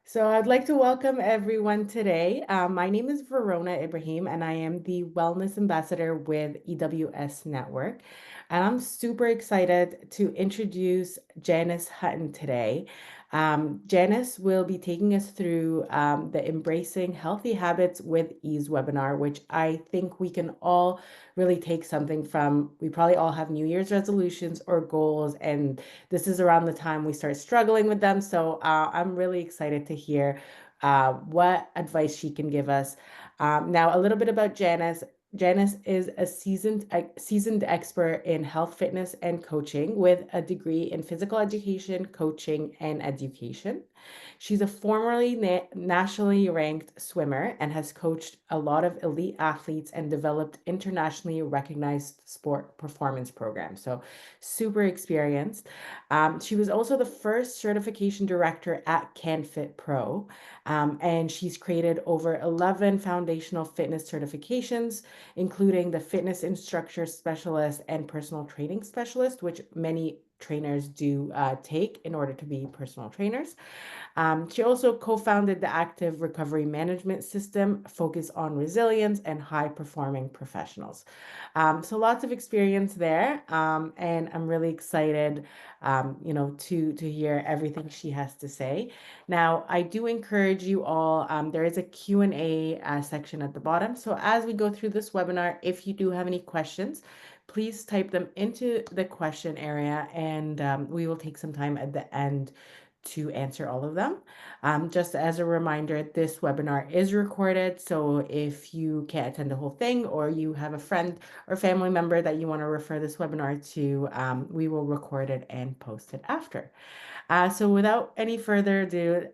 So I'd like to welcome everyone today. My name is Verona Ibrahim, and I am the Wellness Ambassador with EWS Network. And I'm super excited to introduce Janice Hutton today. Janice will be taking us through the Embracing Healthy Habits with Ease webinar, which I think we can all really take something from. We probably all have New Year's resolutions or goals, and this is around the time we start struggling with them. So I'm really excited to hear what advice she can give us. Now, a little bit about Janice. Janice is a seasoned expert in health, fitness, and coaching with a degree in physical education, coaching, and education. She's a formerly nationally ranked swimmer and has coached a lot of elite athletes and developed internationally recognized sport performance programs. So, super experienced. She was also the first certification director at CanFit Pro, and she's created over 11 foundational fitness certifications, including the fitness instructor specialist and personal training specialist, which many trainers do take in order to be personal trainers. She also co-founded the Active Recovery Management System, focused on resilience and high-performing professionals. So lots of experience there, and I'm really excited, to hear everything she has to say. Now, I do encourage you all. There is a Q&A section at the bottom. So as we go through this webinar, if you do have any questions, please type them into the question area, and we will take some time at the end to answer all of them. Just as a reminder, this webinar is recorded, so if you can't attend the whole thing or you have a friend or family member that you want to refer this webinar to, we will record it and post it after. So without any further ado,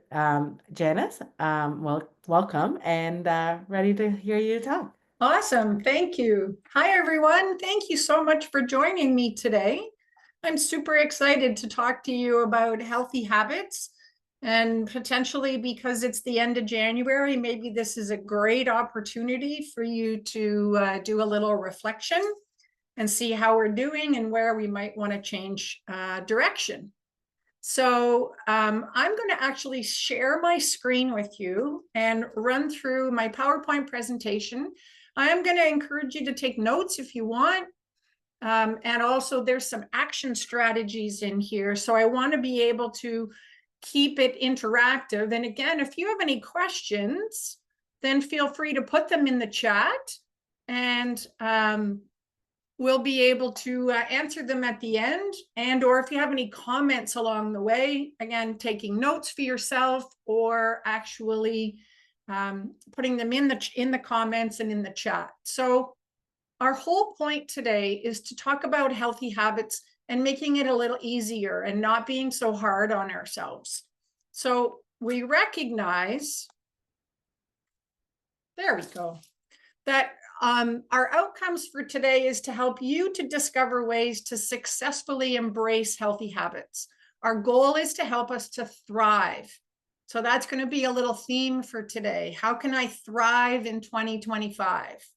Janice, welcome and ready to hear you talk. Awesome. Thank you. Hi, everyone. Thank you so much for joining me today. I'm super excited to talk to you about healthy habits, and potentially because it's the end of January, maybe this is a great opportunity for you to do a little reflection and see how we're doing and where we might want to change direction. So I'm going to actually share my screen with you and run through my PowerPoint presentation. I am going to encourage you to take notes if you want. And also there's some action strategies in here. So I want to be able to keep it interactive. And again, if you have any questions, then feel free to put them in the chat. And we'll be able to answer them at the end. And or if you have any comments along the way, again, taking notes for yourself or actually putting them in the comments and in the chat. So our whole point today is to talk about healthy habits and making it a little easier and not being so hard on ourselves. So we recognize, there we go, that our outcomes for today is to help you to discover ways to successfully embrace healthy habits. Our goal is to help us to thrive. So that's going to be a little theme for today. How can I thrive in 2025?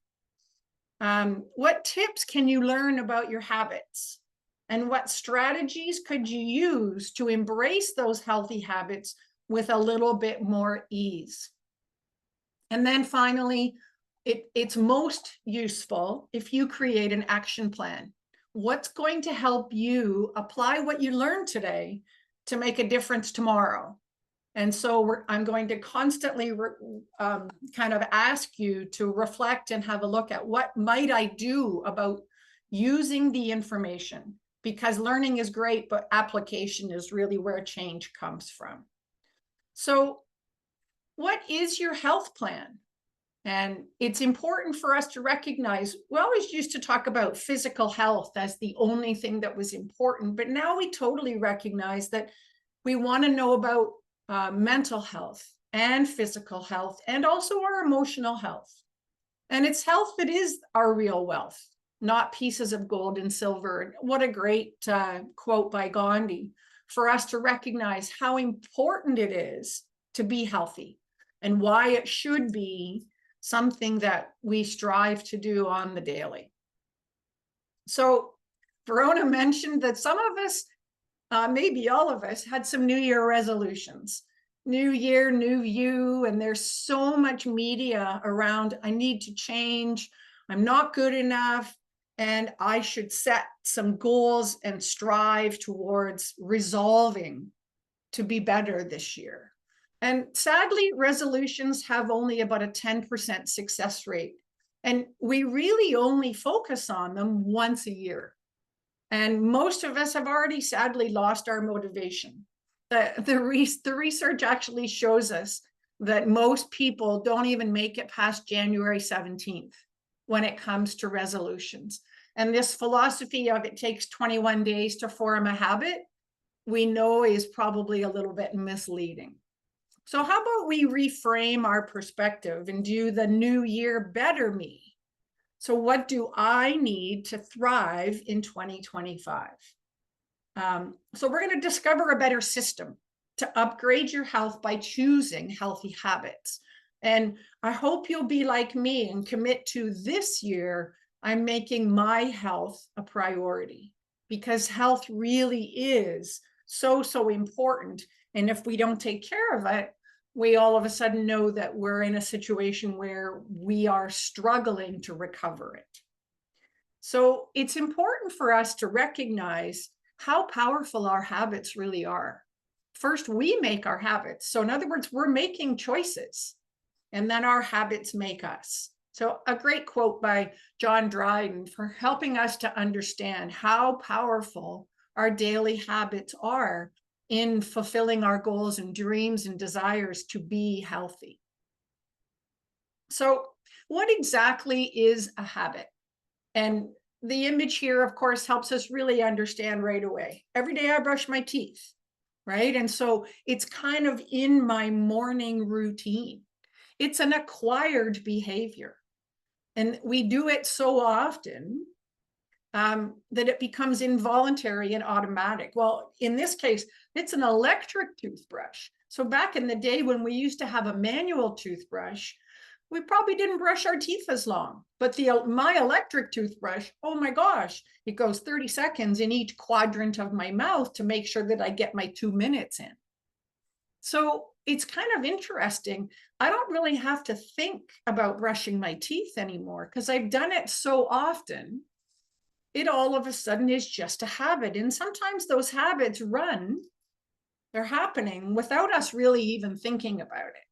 What tips can you learn about your habits? And what strategies could you use to embrace those healthy habits with a little bit more ease? And then finally, it's most useful if you create an action plan. What's going to help you apply what you learned today to make a difference tomorrow? And so I'm going to constantly kind of ask you to reflect and have a look at what might I do about using the information, because learning is great, but application is really where change comes from. So what is your health plan? And it's important for us to recognize, we always used to talk about physical health as the only thing that was important, but now we totally recognize that we want to know about mental health and physical health and also our emotional health. And it's health that is our real wealth, not pieces of gold and silver. What a great quote by Gandhi, for us to recognize how important it is to be healthy and why it should be something that we strive to do on the daily. So Verona mentioned that some of us, maybe all of us, had some New Year resolutions. new year, new you, and there's so much media around, I need to change, I'm not good enough, and I should set some goals and strive towards resolving to be better this year. And sadly, resolutions have only about a 10% success rate. And we really only focus on them once a year. And most of us have already sadly lost our motivation. The research actually shows us that most people don't even make it past January 17th when it comes to resolutions. And this philosophy of it takes 21 days to form a habit, we know is probably a little bit misleading. So how about we reframe our perspective and do the new year better me? So what do I need to thrive in 2025? So we're going to discover a better system to upgrade your health by choosing healthy habits. And I hope you'll be like me and commit to this year, I'm making my health a priority, because health really is so, so important. And if we don't take care of it, we all of a sudden know that we're in a situation where we are struggling to recover it. So it's important for us to recognize how powerful our habits really are. First, we make our habits. So in other words, we're making choices, and then our habits make us. So a great quote by John Dryden for helping us to understand how powerful our daily habits are in fulfilling our goals and dreams and desires to be healthy. So what exactly is a habit? And the image here, of course, helps us really understand right away. Every day I brush my teeth, right? And so it's kind of in my morning routine. It's an acquired behavior. And we do it so often that it becomes involuntary and automatic. Well, in this case, it's an electric toothbrush. So back in the day when we used to have a manual toothbrush, we probably didn't brush our teeth as long. But my electric toothbrush, oh my gosh, it goes 30 seconds in each quadrant of my mouth to make sure that I get my 2 minutes in. So it's kind of interesting. I don't really have to think about brushing my teeth anymore because I've done it so often. It all of a sudden is just a habit. And sometimes those habits they're happening without us really even thinking about it.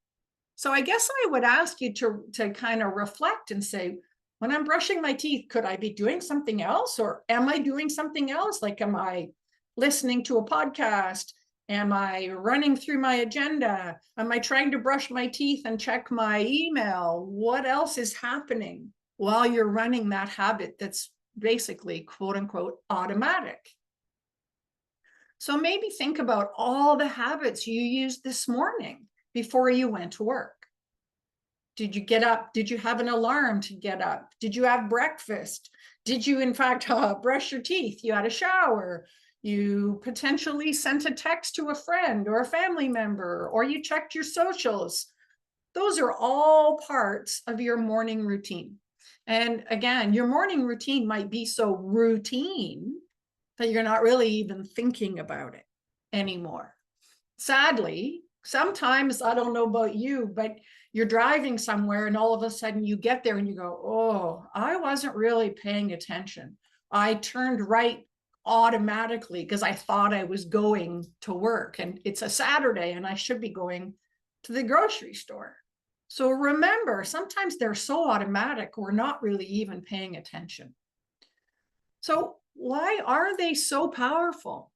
So I guess I would ask you to kind of reflect and say, when I'm brushing my teeth, could I be doing something else? Or am I doing something else? Like, am I listening to a podcast? Am I running through my agenda? Am I trying to brush my teeth and check my email? What else is happening while you're running that habit that's basically, quote unquote, automatic? So maybe think about all the habits you used this morning before you went to work. Did you get up? Did you have an alarm to get up? Did you have breakfast? Did you, in fact, brush your teeth? You had a shower. You potentially sent a text to a friend or a family member, or you checked your socials. Those are all parts of your morning routine. And again, your morning routine might be so routine that you're not really even thinking about it anymore. Sadly, sometimes, I don't know about you, but you're driving somewhere and all of a sudden you get there and you go, oh, I wasn't really paying attention. I turned right automatically because I thought I was going to work, and it's a Saturday and I should be going to the grocery store. So remember, sometimes they're so automatic, we're not really even paying attention. So why are they so powerful?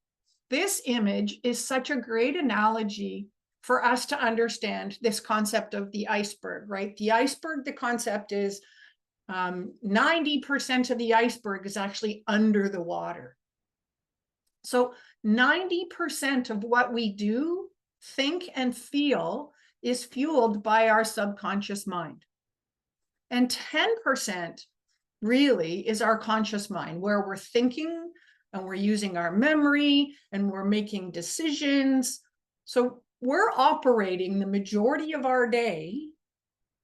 This image is such a great analogy for us to understand this concept of the iceberg, right? The iceberg, the concept is 90% of the iceberg is actually under the water. So 90% of what we do, think, and feel is fueled by our subconscious mind. And 10% really is our conscious mind, where we're thinking and we're using our memory and we're making decisions. So we're operating the majority of our day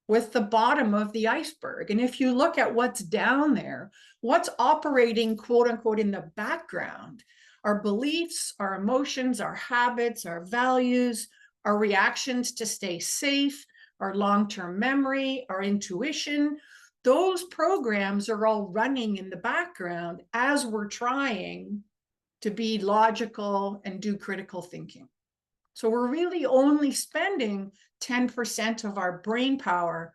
with the bottom of the iceberg. And if you look at what's down there, what's operating, quote unquote, in the background, our beliefs, our emotions, our habits, our values, our reactions to stay safe, our long-term memory, our intuition, those programs are all running in the background as we're trying to be logical and do critical thinking. So we're really only spending 10% of our brain power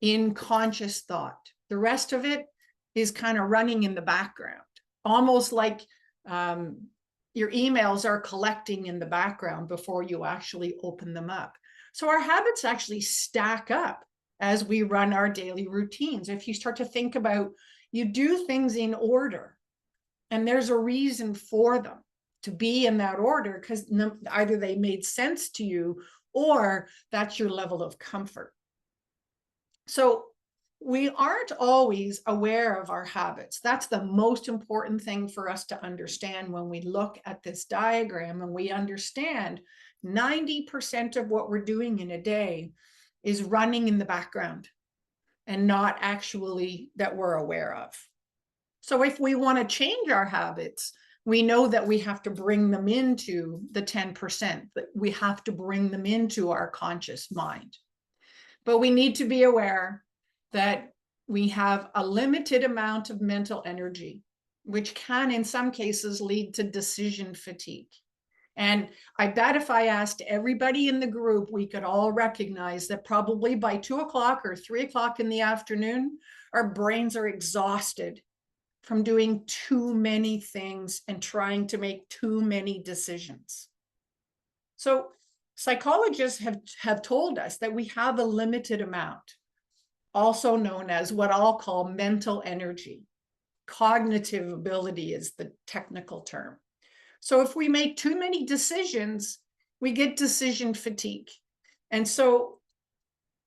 in conscious thought. The rest of it is kind of running in the background, almost like your emails are collecting in the background before you actually open them up. So our habits actually stack up as we run our daily routines. If you start to think about, you do things in order, and there's a reason for them to be in that order, because either they made sense to you or that's your level of comfort. So we aren't always aware of our habits. That's the most important thing for us to understand when we look at this diagram, and we understand 90% of what we're doing in a day is running in the background and not actually that we're aware of. So if we want to change our habits, we know that we have to bring them into the 10%, that we have to bring them into our conscious mind. But we need to be aware that we have a limited amount of mental energy, which can, in some cases, lead to decision fatigue. And I bet if I asked everybody in the group, we could all recognize that probably by 2 o'clock or 3 o'clock in the afternoon, our brains are exhausted from doing too many things and trying to make too many decisions. So psychologists have told us that we have a limited amount, also known as what I'll call mental energy. Cognitive ability is the technical term. So if we make too many decisions, we get decision fatigue. And so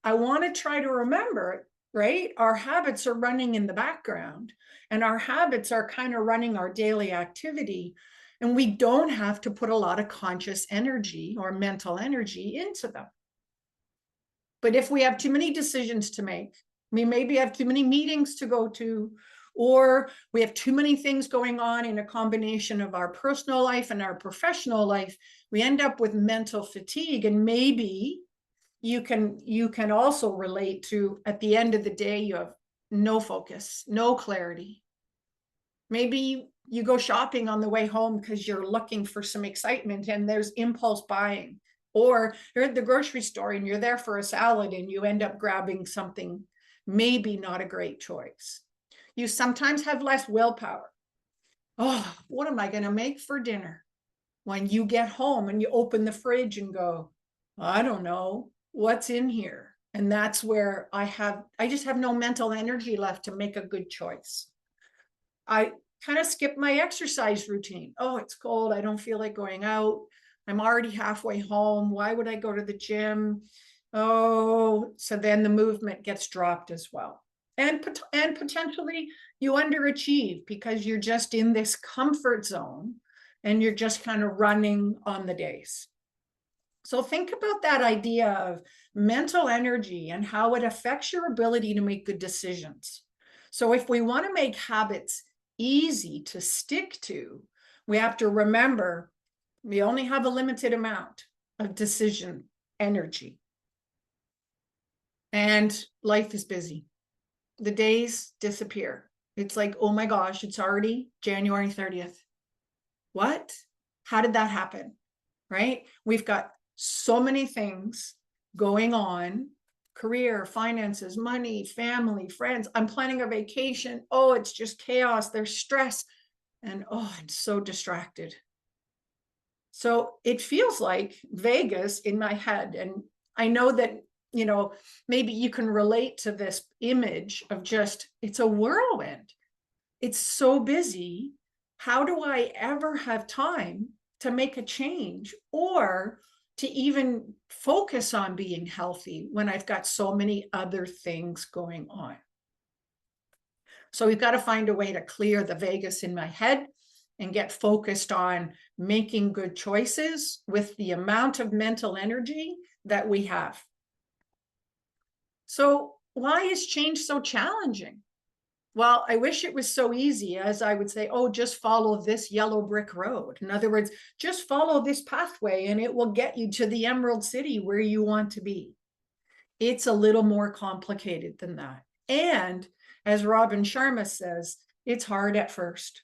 I want to try to remember, right? Our habits are running in the background, and our habits are kind of running our daily activity. And we don't have to put a lot of conscious energy or mental energy into them. But if we have too many decisions to make, we maybe have too many meetings to go to, or we have too many things going on in a combination of our personal life and our professional life, we end up with mental fatigue. And maybe you can also relate to, at the end of the day, you have no focus, no clarity. Maybe you go shopping on the way home because you're looking for some excitement and there's impulse buying. Or you're at the grocery store and you're there for a salad and you end up grabbing something maybe not a great choice. You sometimes have less willpower. Oh, what am I going to make for dinner? When you get home and you open the fridge and go, I don't know what's in here. And that's where I just have no mental energy left to make a good choice. I kind of skip my exercise routine. Oh, it's cold. I don't feel like going out. I'm already halfway home. Why would I go to the gym? Oh, so then the movement gets dropped as well. And potentially you underachieve because you're just in this comfort zone and you're just kind of running on the days. So think about that idea of mental energy and how it affects your ability to make good decisions. So if we want to make habits easy to stick to, we have to remember we only have a limited amount of decision energy. And life is busy. The days disappear. It's like, oh my gosh, it's already January 30th. What? How did that happen? Right? We've got so many things going on: career, finances, money, family, friends. I'm planning a vacation. Oh, it's just chaos. There's stress. And oh, I'm so distracted. So it feels like Vegas in my head. And I know that, maybe you can relate to this image of just, it's a whirlwind. It's so busy. How do I ever have time to make a change or to even focus on being healthy when I've got so many other things going on? So we've got to find a way to clear the Vegas in my head and get focused on making good choices with the amount of mental energy that we have. So why is change so challenging? Well, I wish it was so easy as I would say, oh, just follow this yellow brick road. In other words, just follow this pathway and it will get you to the Emerald City where you want to be. It's a little more complicated than that. And as Robin Sharma says, it's hard at first.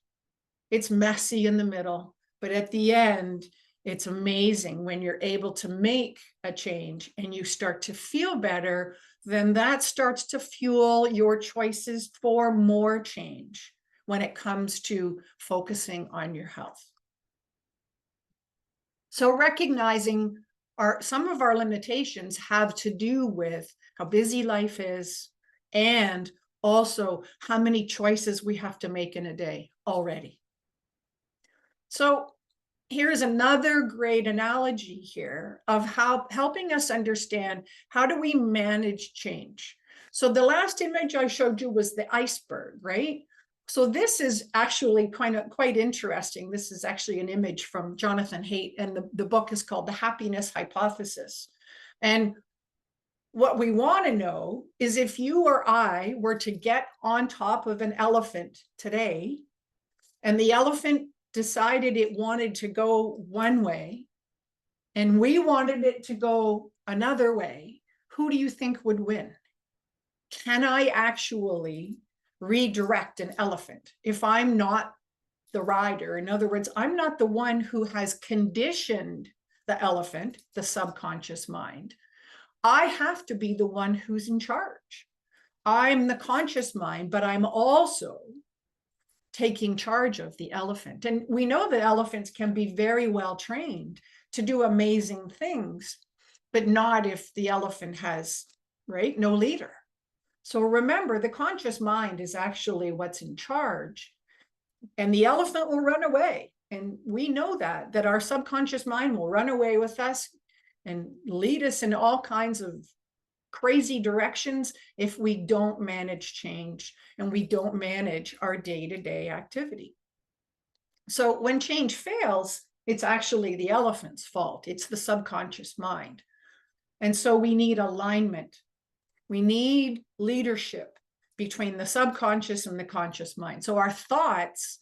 It's messy in the middle, but at the end, it's amazing when you're able to make a change and you start to feel better. Then that starts to fuel your choices for more change when it comes to focusing on your health. So recognizing some of our limitations have to do with how busy life is and also how many choices we have to make in a day already. So here's another great analogy here of how helping us understand how do we manage change. So the last image I showed you was the iceberg, right? So this is actually quite interesting. This is actually an image from Jonathan Haidt, and the book is called The Happiness Hypothesis. And what we want to know is if you or I were to get on top of an elephant today, and the elephant decided it wanted to go one way, and we wanted it to go another way, who do you think would win? Can I actually redirect an elephant if I'm not the rider? In other words, I'm not the one who has conditioned the elephant, the subconscious mind. I have to be the one who's in charge. I'm the conscious mind, but I'm also taking charge of the elephant. And we know that elephants can be very well trained to do amazing things, but not if the elephant has, right, no leader. So remember, the conscious mind is actually what's in charge, and the elephant will run away. And we know that our subconscious mind will run away with us and lead us in all kinds of crazy directions if we don't manage change and we don't manage our day-to-day activity. So when change fails, it's actually the elephant's fault. It's the subconscious mind. And so we need alignment. We need leadership between the subconscious and the conscious mind. So our thoughts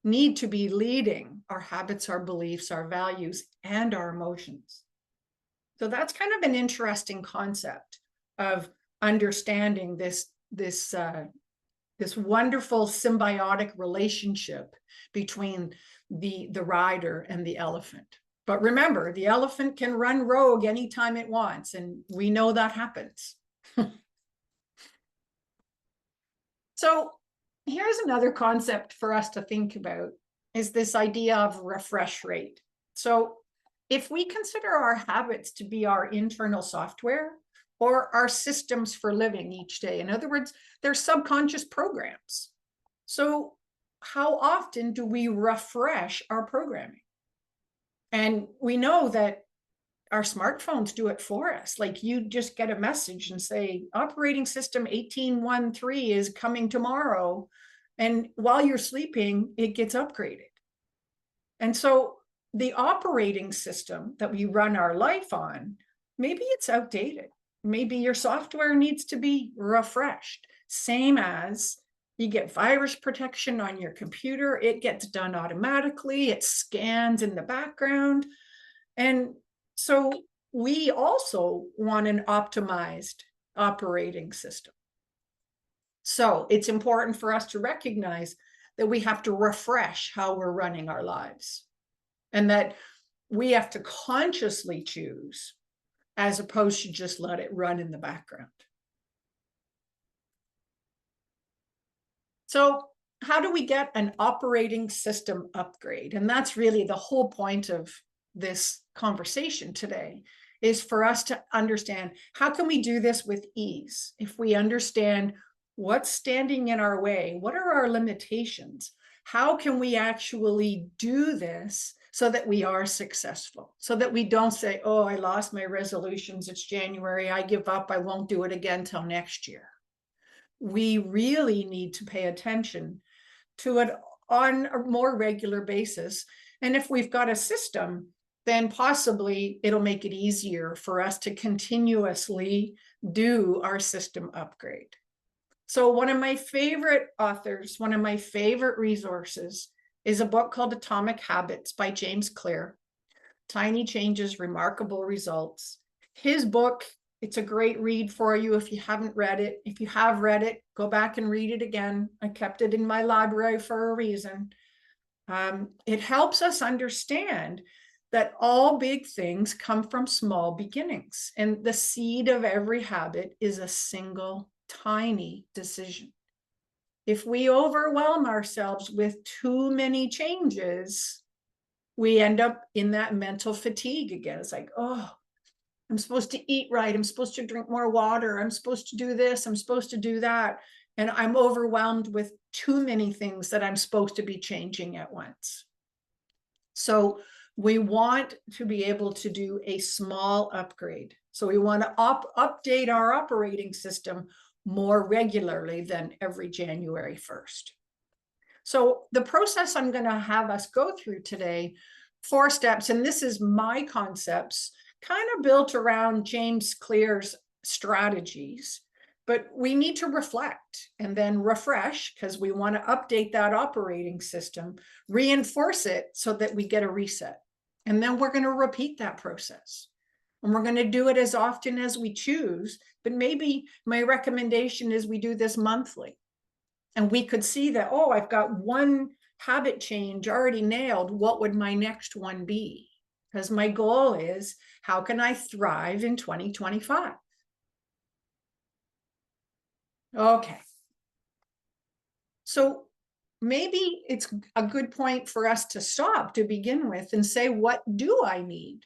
need to be leading our habits, our beliefs, our values, and our emotions. So that's kind of an interesting concept of understanding this wonderful symbiotic relationship between the rider and the elephant. But remember, the elephant can run rogue anytime it wants, and we know that happens. So here's another concept for us to think about, is this idea of refresh rate. So if we consider our habits to be our internal software or our systems for living each day, in other words, they're subconscious programs. So how often do we refresh our programming? And we know that our smartphones do it for us. Like you just get a message and say, operating system 18.13 is coming tomorrow. And while you're sleeping, it gets upgraded. And so the operating system that we run our life on, maybe it's outdated. Maybe your software needs to be refreshed. Same as you get virus protection on your computer, it gets done automatically, it scans in the background. And so we also want an optimized operating system. So it's important for us to recognize that we have to refresh how we're running our lives, and that we have to consciously choose as opposed to just let it run in the background. So how do we get an operating system upgrade? And that's really the whole point of this conversation today, is for us to understand how can we do this with ease. If we understand what's standing in our way, what are our limitations, how can we actually do this so that we are successful, so that we don't say, oh, I lost my resolutions, it's January, I give up, I won't do it again till next year. We really need to pay attention to it on a more regular basis. And if we've got a system, then possibly it'll make it easier for us to continuously do our system upgrade. So one of my favorite authors, one of my favorite resources is a book called Atomic Habits by James Clear. Tiny Changes, Remarkable Results. His book, it's a great read for you if you haven't read it. If you have read it, go back and read it again. I kept it in my library for a reason. It helps us understand that all big things come from small beginnings, and the seed of every habit is a single tiny decision. If we overwhelm ourselves with too many changes, we end up in that mental fatigue again. It's like, oh, I'm supposed to eat right. I'm supposed to drink more water. I'm supposed to do this. I'm supposed to do that. And I'm overwhelmed with too many things that I'm supposed to be changing at once. So we want to be able to do a small upgrade. So we want to update our operating system more regularly than every January 1st. So the process I'm going to have us go through today, 4 steps, and this is my concepts, kind of built around James Clear's strategies, but we need to reflect and then refresh because we want to update that operating system, reinforce it so that we get a reset. And then we're going to repeat that process. And we're going to do it as often as we choose, but maybe my recommendation is we do this monthly. And we could see that, oh, I've got one habit change already nailed. What would my next one be? Because my goal is, how can I thrive in 2025? Okay. So maybe it's a good point for us to stop to begin with and say, what do I need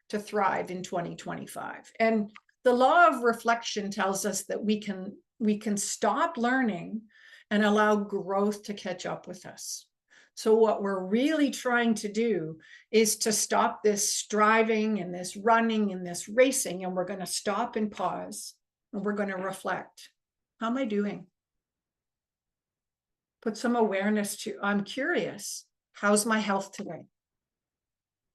to thrive in 2025? And the law of reflection tells us that we can stop learning and allow growth to catch up with us. So what we're really trying to do is to stop this striving and this running and this racing, and we're going to stop and pause, and we're going to reflect. How am I doing? Put some awareness to, I'm curious, how's my health today?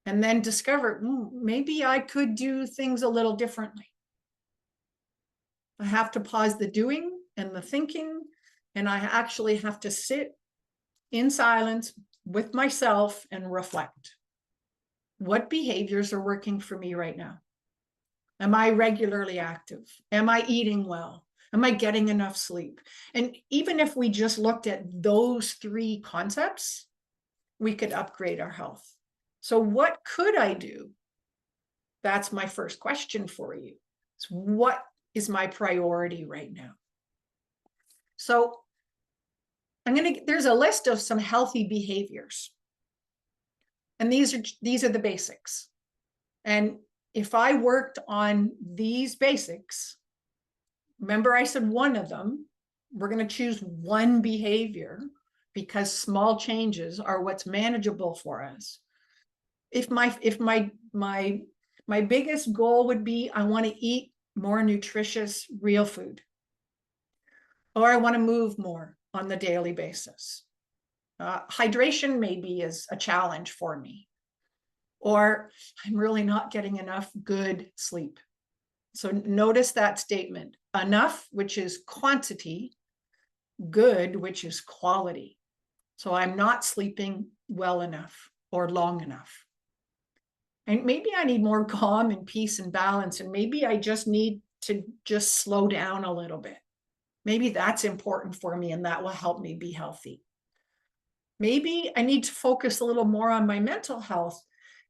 And then discover, maybe I could do things a little differently. I have to pause the doing and the thinking, and I actually have to sit in silence with myself and reflect. What behaviors are working for me right now? Am I regularly active? Am I eating well? Am I getting enough sleep? And even if we just looked at those 3 concepts, we could upgrade our health. So what could I do? That's my first question for you. So what is my priority right now? So there's a list of some healthy behaviors. And these are the basics. And if I worked on these basics, remember I said one of them, we're going to choose one behavior because small changes are what's manageable for us. If my biggest goal would be, I want to eat more nutritious real food, or I want to move more on the daily basis. Hydration maybe is a challenge for me, or I'm really not getting enough good sleep. So notice that statement: enough, which is quantity; good, which is quality. So I'm not sleeping well enough or long enough. And maybe I need more calm and peace and balance. And maybe I just need to just slow down a little bit. Maybe that's important for me, and that will help me be healthy. Maybe I need to focus a little more on my mental health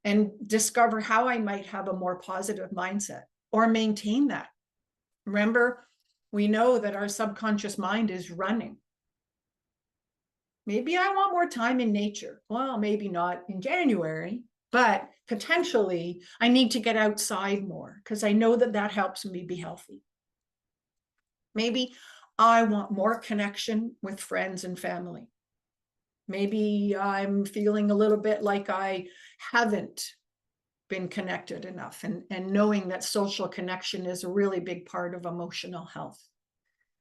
and discover how I might have a more positive mindset or maintain that. Remember, we know that our subconscious mind is running. Maybe I want more time in nature. Well, maybe not in January, but potentially I need to get outside more because I know that that helps me be healthy. Maybe I want more connection with friends and family. Maybe I'm feeling a little bit like I haven't been connected enough, and knowing that social connection is a really big part of emotional health.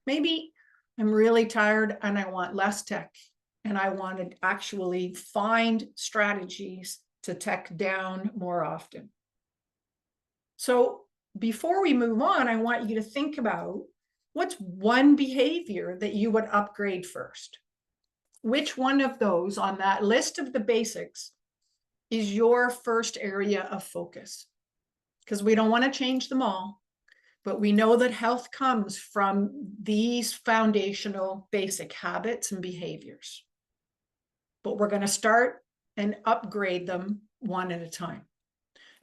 Maybe I'm really tired and I want less tech, and I want to actually find strategies to tech down more often. So before we move on, I want you to think about What's one behavior that you would upgrade first? Which one of those on that list of the basics is your first area of focus? Because we don't want to change them all, but we know that health comes from these foundational basic habits and behaviors. But we're going to start and upgrade them one at a time.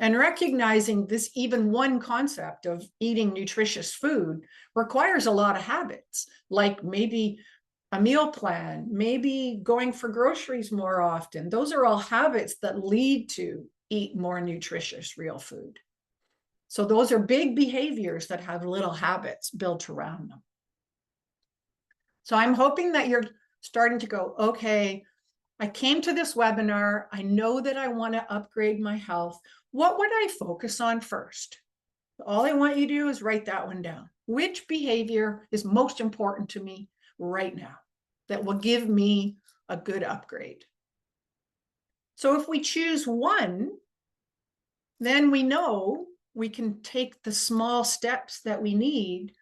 And recognizing this, even one concept of eating nutritious food requires a lot of habits, like maybe a meal plan, maybe going for groceries more often. Those are all habits that lead to eat more nutritious real food. So those are big behaviors that have little habits built around them. So I'm hoping that you're starting to go, okay, I came to this webinar. I know that I want to upgrade my health. What would I focus on first? All I want you to do is write that one down. Which behavior is most important to me right now that will give me a good upgrade? So if we choose one, then we know we can take the small steps that we need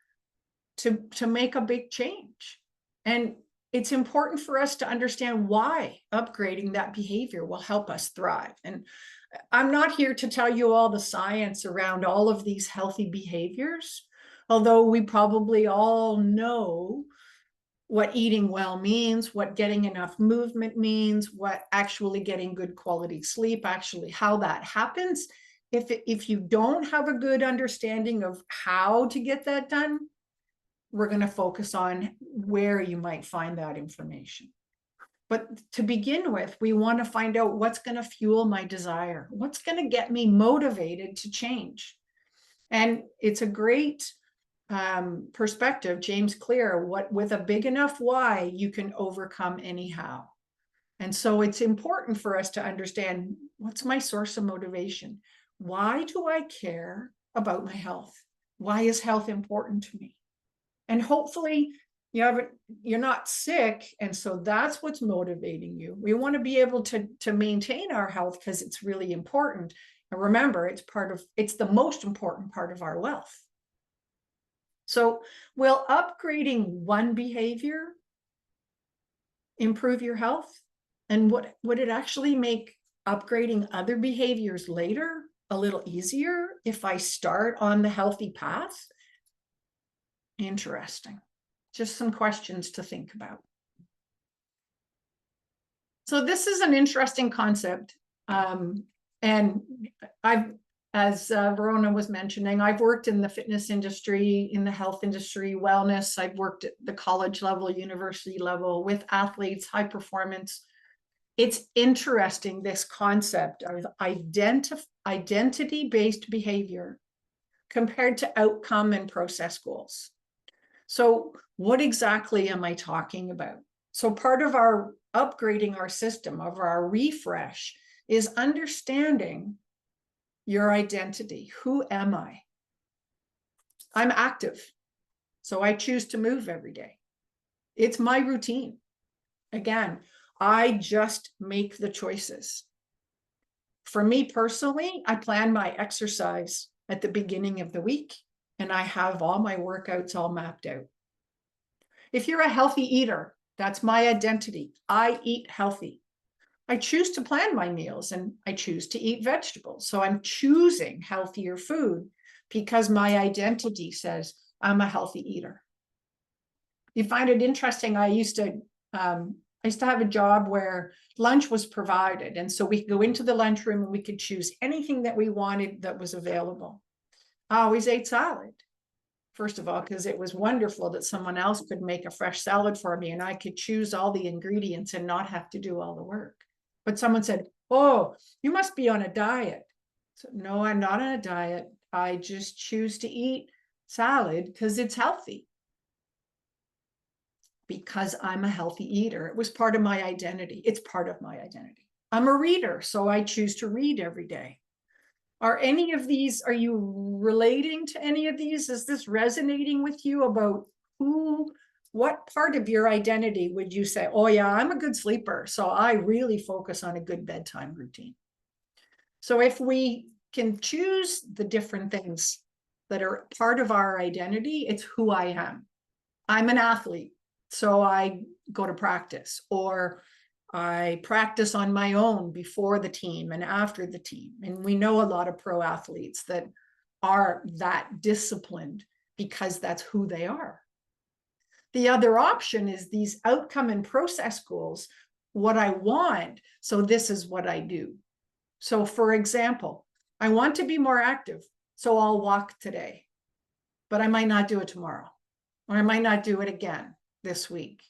to make a big change. And it's important for us to understand why upgrading that behavior will help us thrive. And I'm not here to tell you all the science around all of these healthy behaviors, although we probably all know what eating well means, what getting enough movement means, what actually getting good quality sleep, actually how that happens. If you don't have a good understanding of how to get that done, we're going to focus on where you might find that information. But to begin with, we want to find out what's going to fuel my desire, what's going to get me motivated to change. And it's a great perspective, James Clear, with a big enough why, you can overcome any how. And so it's important for us to understand, what's my source of motivation? Why do I care about my health? Why is health important to me? And hopefully you're not sick, and so that's what's motivating you. We want to be able to maintain our health because it's really important. And remember, it's the most important part of our wealth. So will upgrading one behavior improve your health? And would it actually make upgrading other behaviors later a little easier if I start on the healthy path? Interesting. Just some questions to think about. So this is an interesting concept. And as Verona was mentioning, I've worked in the fitness industry, in the health industry, wellness. I've worked at the college level, university level with athletes, high performance. It's interesting, this concept of identity-based behavior compared to outcome and process goals. So what exactly am I talking about? So part of our upgrading our system, of our refresh, is understanding your identity. Who am I? I'm active, so I choose to move every day. It's my routine. Again, I just make the choices. For me personally, I plan my exercise at the beginning of the week, and I have all my workouts all mapped out. If you're a healthy eater, that's my identity. I eat healthy. I choose to plan my meals, and I choose to eat vegetables. So I'm choosing healthier food because my identity says I'm a healthy eater. You find it interesting. I used to have a job where lunch was provided. And so we could go into the lunchroom and we could choose anything that we wanted that was available. I always ate salad. First of all, because it was wonderful that someone else could make a fresh salad for me and I could choose all the ingredients and not have to do all the work. But someone said, oh, you must be on a diet. So, no, I'm not on a diet. I just choose to eat salad because it's healthy. Because I'm a healthy eater. It was part of my identity. It's part of my identity. I'm a reader, so I choose to read every day. Are you relating to any of these? Is this resonating with you about what part of your identity would you say, oh yeah, I'm a good sleeper, so I really focus on a good bedtime routine? So if we can choose the different things that are part of our identity, it's who I am. I'm an athlete, so I go to practice, or I practice on my own before the team and after the team. And we know a lot of pro athletes that are that disciplined because that's who they are. The other option is these outcome and process goals, what I want, so this is what I do. So for example, I want to be more active, so I'll walk today, but I might not do it tomorrow, or I might not do it again this week.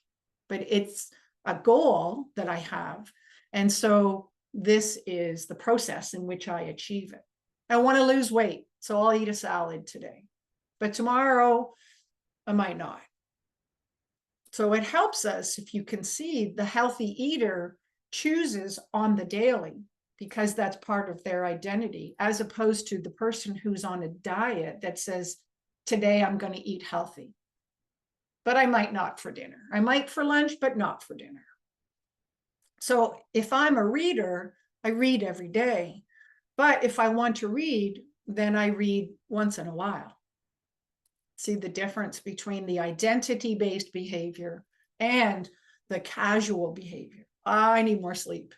But it's a goal that I have. And so this is the process in which I achieve it. I want to lose weight, so I'll eat a salad today, but tomorrow I might not. So it helps us, if you can see, the healthy eater chooses on the daily because that's part of their identity, as opposed to the person who's on a diet that says, today I'm going to eat healthy, but I might not for dinner. I might for lunch, but not for dinner. So if I'm a reader, I read every day. But if I want to read, then I read once in a while. See the difference between the identity-based behavior and the casual behavior. I need more sleep,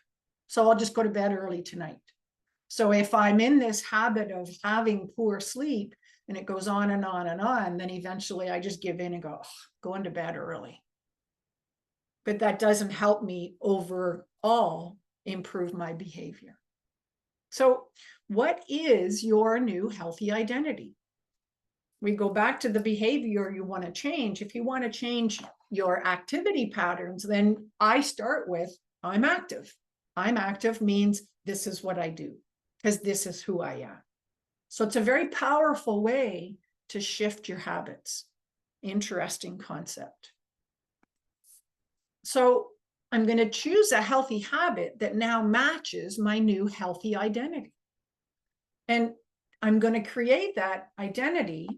so I'll just go to bed early tonight. So if I'm in this habit of having poor sleep and it goes on and on and on, then eventually I just give in and go, going to bed early. But that doesn't help me overall improve my behavior. So what is your new healthy identity? We go back to the behavior you want to change. If you want to change your activity patterns, then I start with, I'm active. I'm active means this is what I do, because this is who I am. So it's a very powerful way to shift your habits. Interesting concept. So I'm going to choose a healthy habit that now matches my new healthy identity. And I'm going to create that identity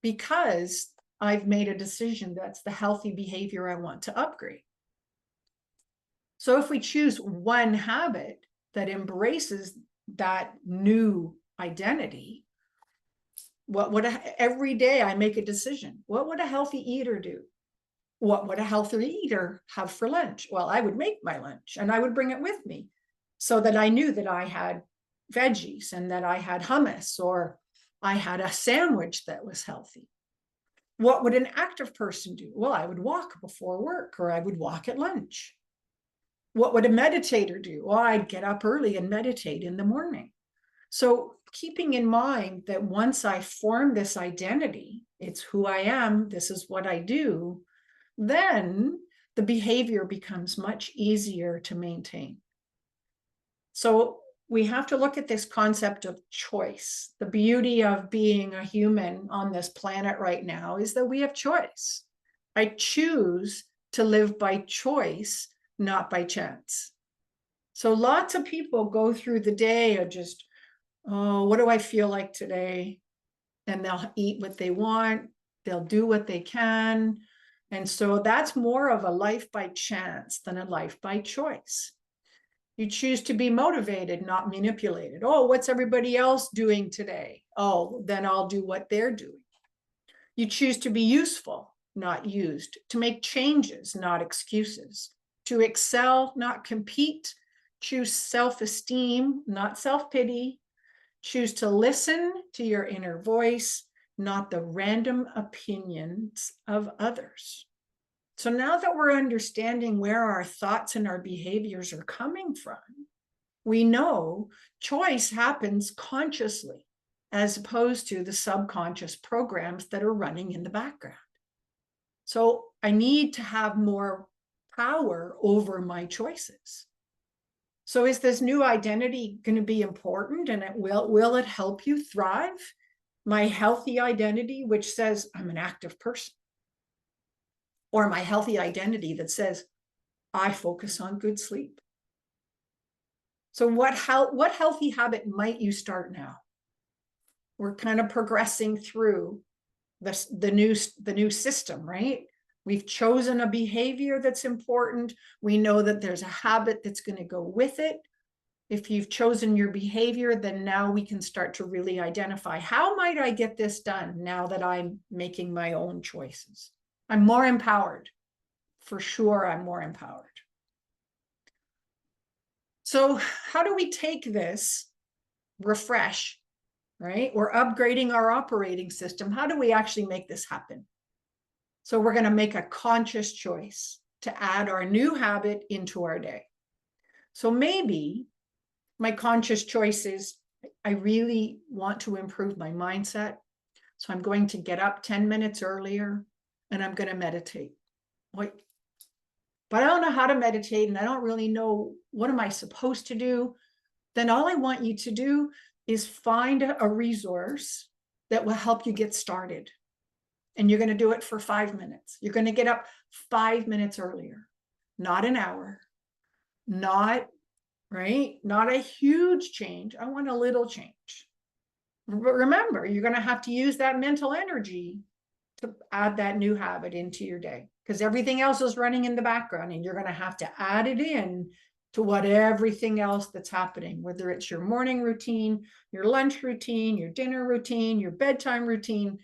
because I've made a decision that's the healthy behavior I want to upgrade. So if we choose one habit that embraces that new identity, every day I make a decision. What would a healthy eater do? What would a healthy eater have for lunch? Well, I would make my lunch and I would bring it with me so that I knew that I had veggies and that I had hummus, or I had a sandwich that was healthy. What would an active person do? Well, I would walk before work, or I would walk at lunch. What would a meditator do? Well, I'd get up early and meditate in the morning. So keeping in mind that once I form this identity, it's who I am, this is what I do, then the behavior becomes much easier to maintain. So we have to look at this concept of choice. The beauty of being a human on this planet right now is that we have choice. I choose to live by choice, not by chance. So lots of people go through the day of just, oh, what do I feel like today? And they'll eat what they want. They'll do what they can. And so that's more of a life by chance than a life by choice. You choose to be motivated, not manipulated. Oh, what's everybody else doing today? Oh, then I'll do what they're doing. You choose to be useful, not used, to make changes, not excuses, to excel, not compete, choose self-esteem, not self-pity, choose to listen to your inner voice, not the random opinions of others. So now that we're understanding where our thoughts and our behaviors are coming from, we know choice happens consciously as opposed to the subconscious programs that are running in the background. So I need to have more power over my choices. So is this new identity going to be important, and will it help you thrive? My healthy identity, which says I'm an active person, or my healthy identity that says I focus on good sleep. So what healthy habit might you start now? We're kind of progressing through the new system, right? We've chosen a behavior that's important. We know that there's a habit that's going to go with it. If you've chosen your behavior, then now we can start to really identify, how might I get this done now that I'm making my own choices? I'm more empowered. For sure, I'm more empowered. So how do we take this refresh, right? We're upgrading our operating system. How do we actually make this happen? So we're going to make a conscious choice to add our new habit into our day. So maybe my conscious choice is I really want to improve my mindset. So I'm going to get up 10 minutes earlier and I'm going to meditate. But I don't know how to meditate and I don't really know what am I supposed to do. Then all I want you to do is find a resource that will help you get started. And you're going to do it for 5 minutes. You're going to get up 5 minutes earlier, not an hour, not a huge change. I want a little change. But remember, you're going to have to use that mental energy to add that new habit into your day because everything else is running in the background and you're going to have to add it in to what everything else that's happening, whether it's your morning routine, your lunch routine, your dinner routine, your bedtime routine.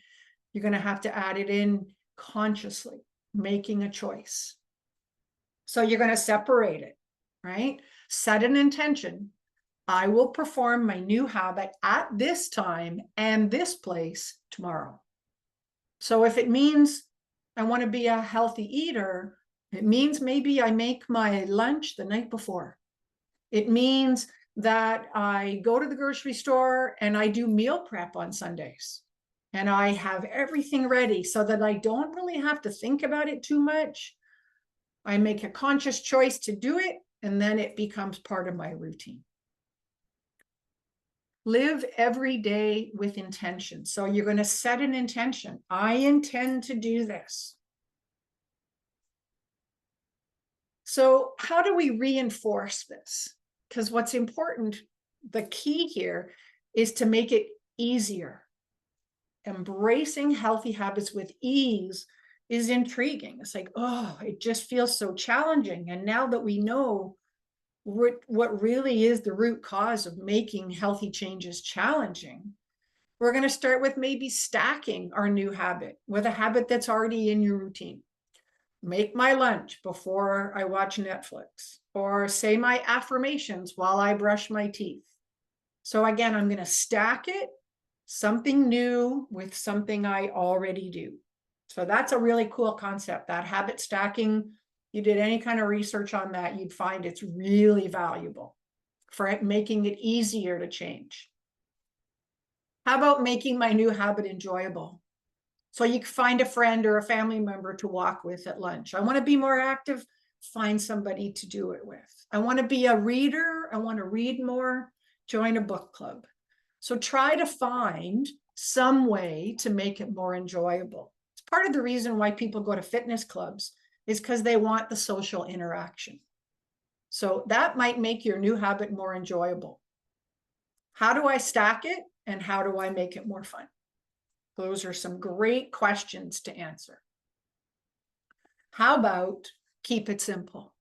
You're going to have to add it in consciously, making a choice. So you're going to separate it, right? Set an intention. I will perform my new habit at this time and this place tomorrow. So if it means I want to be a healthy eater, it means maybe I make my lunch the night before. It means that I go to the grocery store and I do meal prep on Sundays. And I have everything ready so that I don't really have to think about it too much. I make a conscious choice to do it, and then it becomes part of my routine. Live every day with intention. So you're going to set an intention. I intend to do this. So how do we reinforce this? Because what's important, the key here is to make it easier. Embracing healthy habits with ease is intriguing. It's like, oh, it just feels so challenging. And now that we know what really is the root cause of making healthy changes challenging, we're going to start with maybe stacking our new habit with a habit that's already in your routine. Make my lunch before I watch Netflix, or say my affirmations while I brush my teeth. So again, I'm going to stack it, something new with something I already do. So that's a really cool concept, that habit stacking. You did any kind of research on that, you'd find it's really valuable for making it easier to change. How about making my new habit enjoyable? So you can find a friend or a family member to walk with at lunch. I want to be more active, find somebody to do it with. I want to be a reader, I want to read more, join a book club. So try to find some way to make it more enjoyable. It's part of the reason why people go to fitness clubs is because they want the social interaction. So that might make your new habit more enjoyable. How do I stack it and how do I make it more fun? Those are some great questions to answer. How about keep it simple?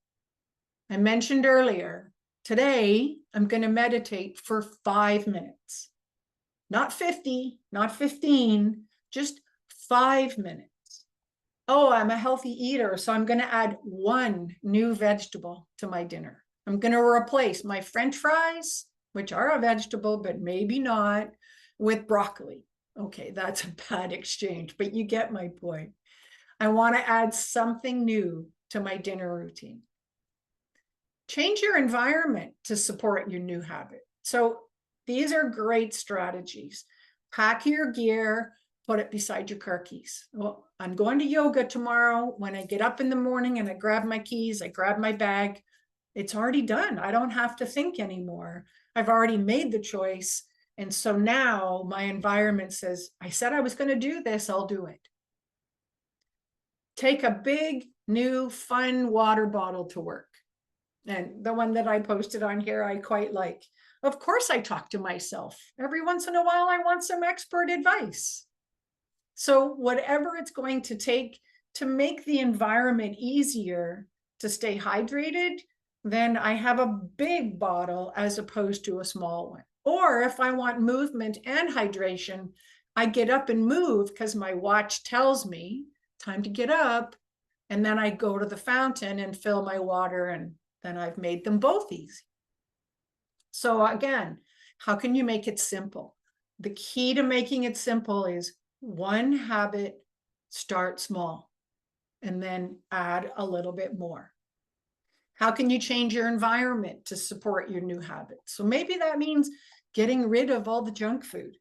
I mentioned earlier, today I'm going to meditate for 5 minutes. Not 50, not 15, just 5 minutes. Oh, I'm a healthy eater, so I'm going to add 1 new vegetable to my dinner. I'm going to replace my French fries, which are a vegetable, but maybe not, with broccoli. Okay, that's a bad exchange, but you get my point. I want to add something new to my dinner routine. Change your environment to support your new habit. So these are great strategies. Pack your gear, put it beside your car keys. Well, I'm going to yoga tomorrow. When I get up in the morning and I grab my keys, I grab my bag, it's already done. I don't have to think anymore. I've already made the choice. And so now my environment says, I said I was going to do this, I'll do it. Take a big, new, fun water bottle to work. And the one that I posted on here, I quite like. Of course, I talk to myself. Every once in a while, I want some expert advice. So whatever it's going to take to make the environment easier to stay hydrated, then I have a big bottle as opposed to a small one. Or if I want movement and hydration, I get up and move because my watch tells me time to get up. And then I go to the fountain and fill my water, and then I've made them both easy. So again, how can you make it simple? The key to making it simple is one habit, start small, and then add a little bit more. How can you change your environment to support your new habits? So maybe that means getting rid of all the junk food.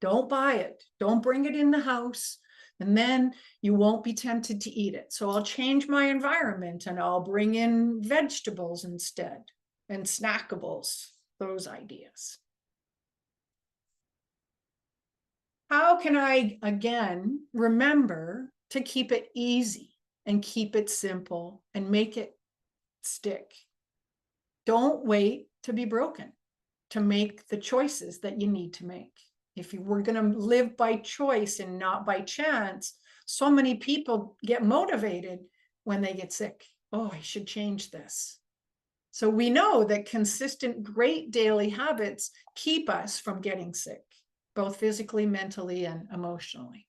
Don't buy it. Don't bring it in the house. And then you won't be tempted to eat it. So I'll change my environment and I'll bring in vegetables instead and snackables, those ideas. How can I, again, remember to keep it easy and keep it simple and make it stick? Don't wait to be broken to make the choices that you need to make. If you were going to live by choice and not by chance, so many people get motivated when they get sick. Oh, I should change this. So we know that consistent, great daily habits keep us from getting sick, both physically, mentally, and emotionally.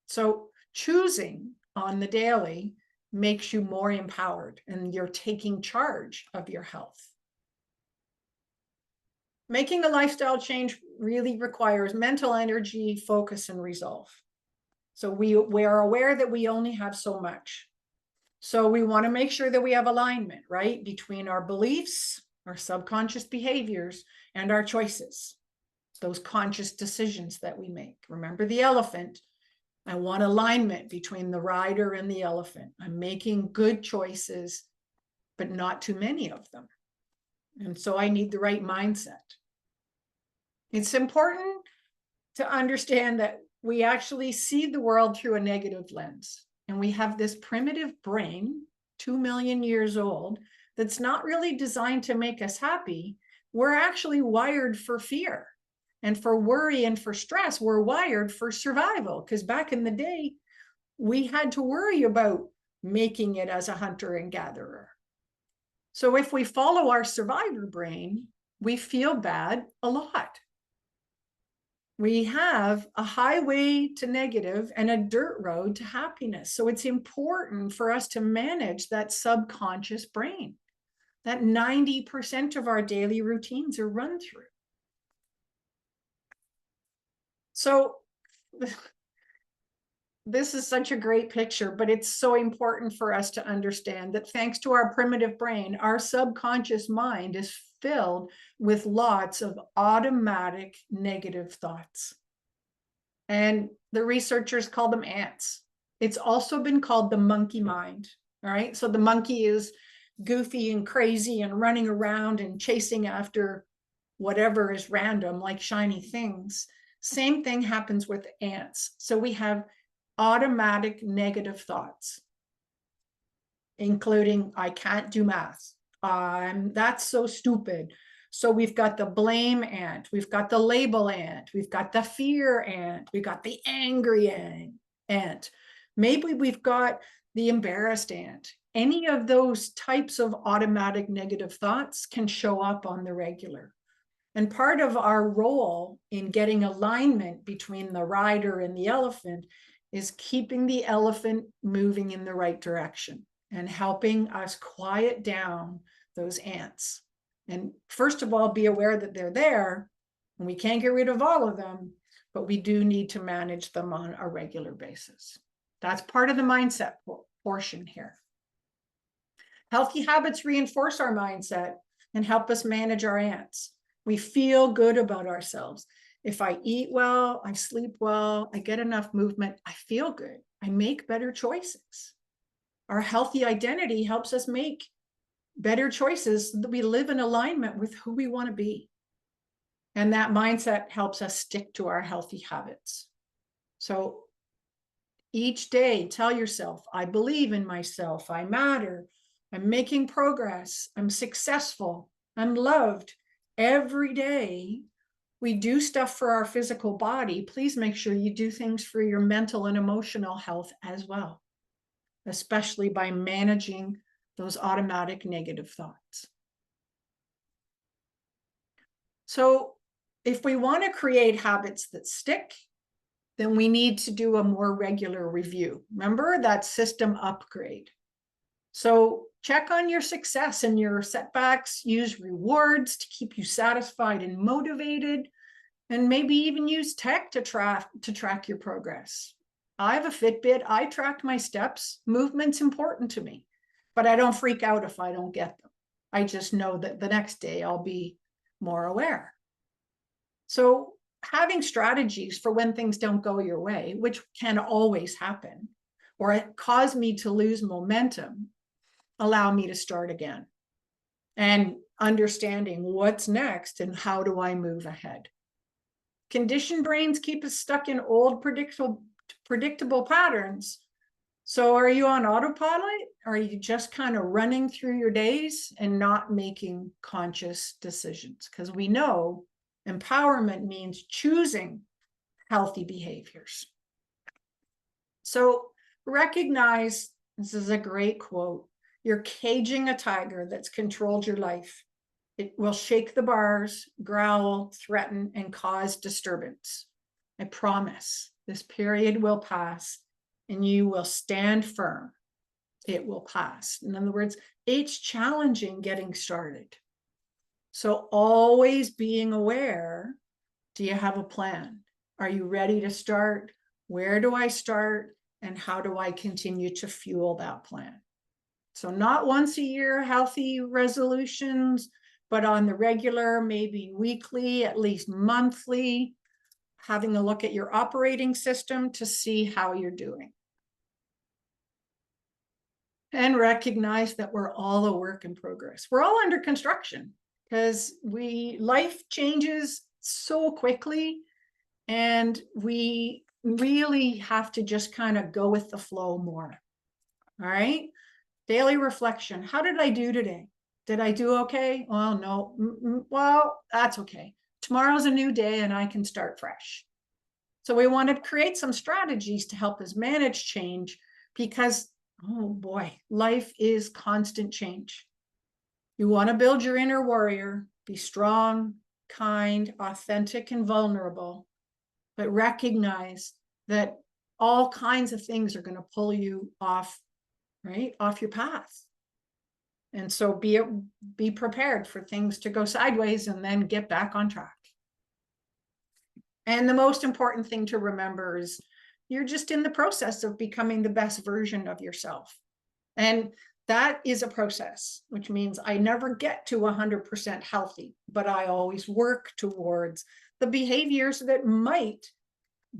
So choosing on the daily makes you more empowered and you're taking charge of your health. Making a lifestyle change really requires mental energy, focus, and resolve. So we are aware that we only have so much. So we want to make sure that we have alignment, right, between our beliefs, our subconscious behaviors, and our choices, those conscious decisions that we make. Remember the elephant. I want alignment between the rider and the elephant. I'm making good choices, but not too many of them. And so I need the right mindset. It's important to understand that we actually see the world through a negative lens. And we have this primitive brain, 2 million years old, that's not really designed to make us happy. We're actually wired for fear and for worry and for stress. We're wired for survival, because back in the day, we had to worry about making it as a hunter and gatherer. So if we follow our survivor brain, we feel bad a lot. We have a highway to negative and a dirt road to happiness. So it's important for us to manage that subconscious brain that 90% of our daily routines are run through. So this is such a great picture, but it's so important for us to understand that thanks to our primitive brain, our subconscious mind is filled with lots of automatic negative thoughts. And the researchers call them ants. It's also been called the monkey mind. All right. So the monkey is goofy and crazy and running around and chasing after whatever is random, like shiny things. Same thing happens with ants. So we have automatic negative thoughts, including, I can't do math. That's so stupid. So we've got the blame ant, we've got the label ant, we've got the fear ant, we've got the angry ant. Maybe we've got the embarrassed ant. Any of those types of automatic negative thoughts can show up on the regular. And part of our role in getting alignment between the rider and the elephant is keeping the elephant moving in the right direction and helping us quiet down those ants. And first of all, be aware that they're there and we can't get rid of all of them, but we do need to manage them on a regular basis. That's part of the mindset portion here. Healthy habits reinforce our mindset and help us manage our ants. We feel good about ourselves. If I eat well, I sleep well, I get enough movement, I feel good. I make better choices. Our healthy identity helps us make better choices so that we live in alignment with who we want to be. And that mindset helps us stick to our healthy habits. So each day, tell yourself, I believe in myself, I matter, I'm making progress, I'm successful, I'm loved. Every day we do stuff for our physical body. Please make sure you do things for your mental and emotional health as well, especially by managing those automatic negative thoughts. So if we want to create habits that stick, then we need to do a more regular review. Remember that system upgrade. So check on your success and your setbacks, use rewards to keep you satisfied and motivated, and maybe even use tech to track your progress. I have a Fitbit. I track my steps. Movement's important to me, but I don't freak out if I don't get them. I just know that the next day I'll be more aware. So having strategies for when things don't go your way, which can always happen, or it cause me to lose momentum, allow me to start again. And understanding what's next and how do I move ahead. Conditioned brains keep us stuck in old predictable patterns. So are you on autopilot? Are you just kind of running through your days and not making conscious decisions? Because we know empowerment means choosing healthy behaviors. So recognize, this is a great quote, you're caging a tiger that's controlled your life. It will shake the bars, growl, threaten, and cause disturbance. I promise this period will pass and you will stand firm. It will pass. In other words, it's challenging getting started. So always being aware, do you have a plan? Are you ready to start? Where do I start? And how do I continue to fuel that plan? So not once a year, healthy resolutions, but on the regular, maybe weekly, at least monthly, having a look at your operating system to see how you're doing. And recognize that we're all a work in progress. We're all under construction because life changes so quickly, and we really have to just kind of go with the flow more. All right. Daily reflection. How did I do today? Did I do okay? Well, no. Well, that's okay. Tomorrow's a new day and I can start fresh. So we want to create some strategies to help us manage change because, oh boy, life is constant change. You want to build your inner warrior, be strong, kind, authentic, and vulnerable, but recognize that all kinds of things are going to pull you off, right, off your path. And so be prepared for things to go sideways and then get back on track. And the most important thing to remember is you're just in the process of becoming the best version of yourself. And that is a process, which means I never get to 100% healthy, but I always work towards the behaviors that might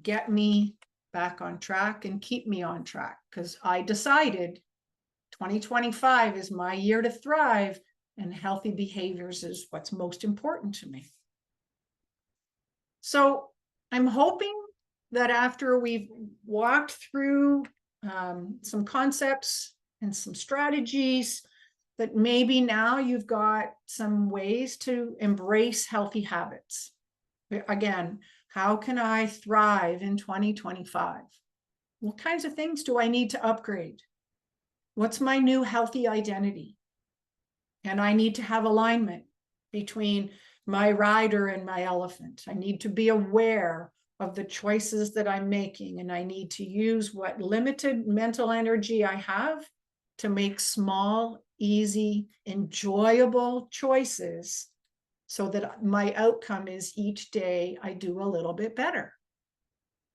get me back on track and keep me on track, because I decided 2025 is my year to thrive, and healthy behaviors is what's most important to me. So I'm hoping that after we've walked through some concepts and some strategies, that maybe now you've got some ways to embrace healthy habits. Again, how can I thrive in 2025? What kinds of things do I need to upgrade? What's my new healthy identity? And I need to have alignment between my rider and my elephant. I need to be aware of the choices that I'm making, and I need to use what limited mental energy I have to make small, easy, enjoyable choices so that my outcome is each day I do a little bit better.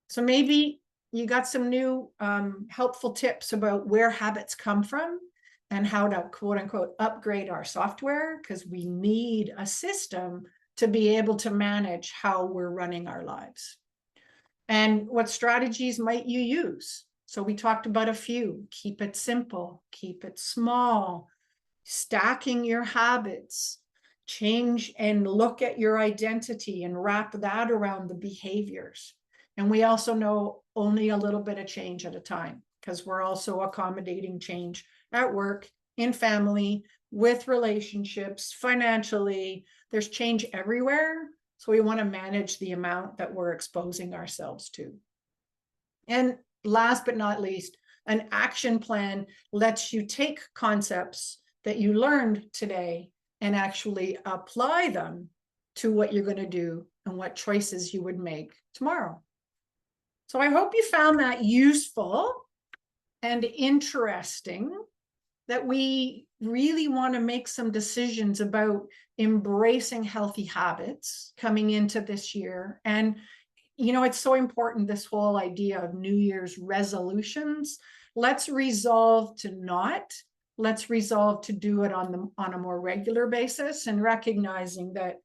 So maybe you got some new helpful tips about where habits come from and how to, quote unquote, upgrade our software, because we need a system to be able to manage how we're running our lives. And what strategies might you use? So we talked about a few. Keep it simple, keep it small, stacking your habits, change and look at your identity and wrap that around the behaviors. And we also know only a little bit of change at a time, because we're also accommodating change at work, in family, with relationships, financially. There's change everywhere. So we want to manage the amount that we're exposing ourselves to. And last but not least, an action plan lets you take concepts that you learned today and actually apply them to what you're going to do and what choices you would make tomorrow. So I hope you found that useful and interesting, that we really want to make some decisions about embracing healthy habits coming into this year. And, it's so important, this whole idea of New Year's resolutions. Let's resolve to not. Let's resolve to do it on a more regular basis, and recognizing that,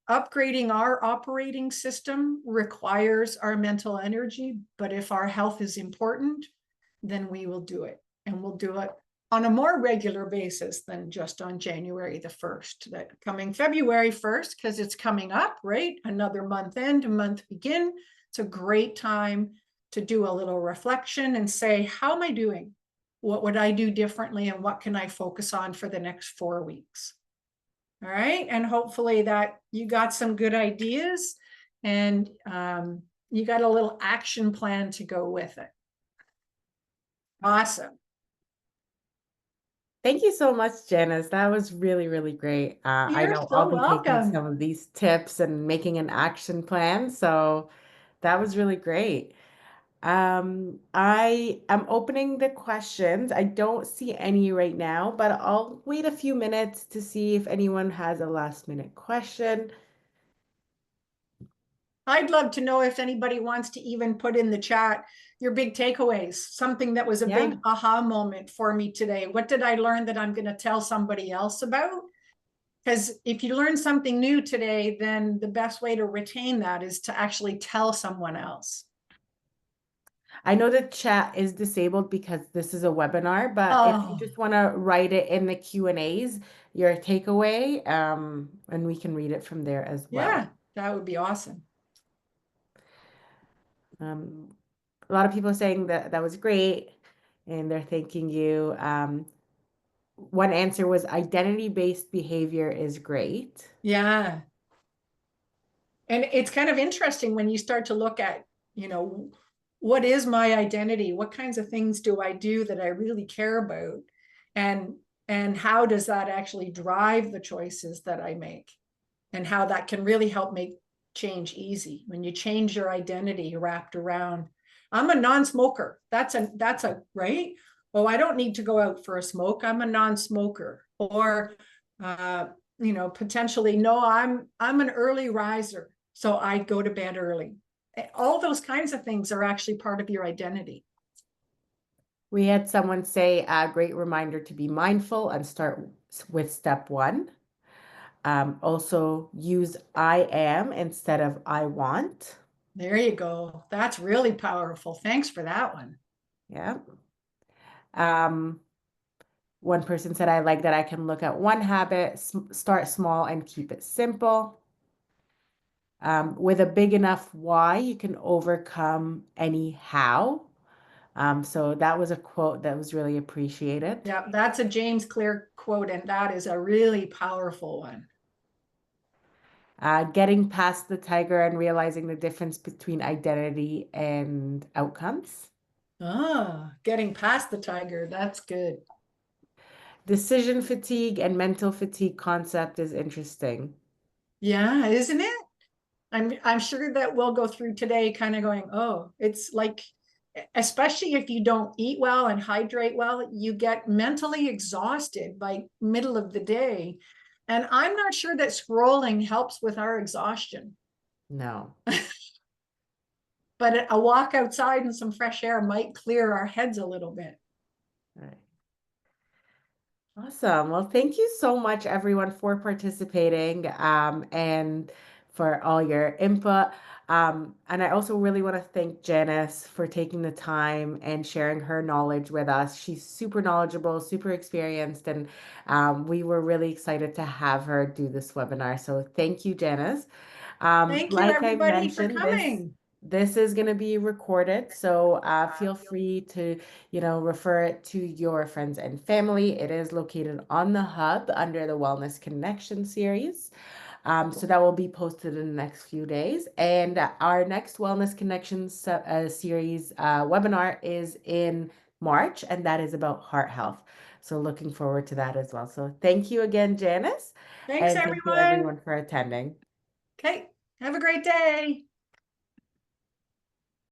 upgrading our operating system requires our mental energy. But if our health is important, then we will do it. And we'll do it on a more regular basis than just on January the 1st. That coming February 1st, because it's coming up, right? Another month end, a month begin. It's a great time to do a little reflection and say, how am I doing? What would I do differently? And what can I focus on for the next 4 weeks? All right. And hopefully that you got some good ideas, and you got a little action plan to go with it. Awesome. Thank you so much, Janice. That was really, really great. I You're know I'll so be taking welcome. some of these tips and making an action plan. So that was really great. I am opening the questions. I don't see any right now, but I'll wait a few minutes to see if anyone has a last minute question. I'd love to know if anybody wants to even put in the chat your big takeaways, something that was a Yeah. big aha moment for me today. What did I learn that I'm going to tell somebody else about? Because if you learn something new today, then the best way to retain that is to actually tell someone else. I know the chat is disabled because this is a webinar, but if you Oh, just want to write it in the Q&As, your takeaway, and we can read it from there as well. yeah, that would be awesome. A lot of people are saying that that was great, and they're thanking you. One answer was identity-based behavior is great. Yeah. And it's kind of interesting when you start to look at, what is my identity? What kinds of things do I do that I really care about? And how does that actually drive the choices that I make? And how that can really help make change easy when you change your identity wrapped around, I'm a non-smoker. That's a right. Oh, I don't need to go out for a smoke. I'm a non-smoker. Or potentially, no, I'm an early riser, so I go to bed early. All those kinds of things are actually part of your identity. We had someone say a great reminder to be mindful and start with step one. Also use I am instead of I want. There you go. That's really powerful. Thanks for that one. Yeah. Um, One person said, I like that I can look at one habit, start small and keep it simple. With a big enough why, you can overcome any how. So that was a quote that was really appreciated. Yeah, that's a James Clear quote, and that is a really powerful one. Getting past the tiger and realizing the difference between identity and outcomes. Ah, getting past the tiger. That's good. Decision fatigue and mental fatigue concept is interesting. Yeah, isn't it? I'm sure that we'll go through today kind of going, oh, it's like, especially if you don't eat well and hydrate well, you get mentally exhausted by middle of the day. And I'm not sure that scrolling helps with our exhaustion, No. but a walk outside and some fresh air might clear our heads a little bit. All right. Awesome. Well, thank you so much, everyone, for participating, and for all your input. And I also really want to thank Janice for taking the time and sharing her knowledge with us. She's super knowledgeable, super experienced, and we were really excited to have her do this webinar. So thank you, Janice. Thank you, Like I everybody, for mentioned, coming. this is going to be recorded, so feel free to, refer it to your friends and family. It is located on the hub under the Wellness Connection series. So that will be posted in the next few days. And our next Wellness Connection series webinar is in March, and that is about heart health. So looking forward to that as well. So thank you again, Janice, Thanks, and thank you everyone. everyone for attending. Okay, have a great day.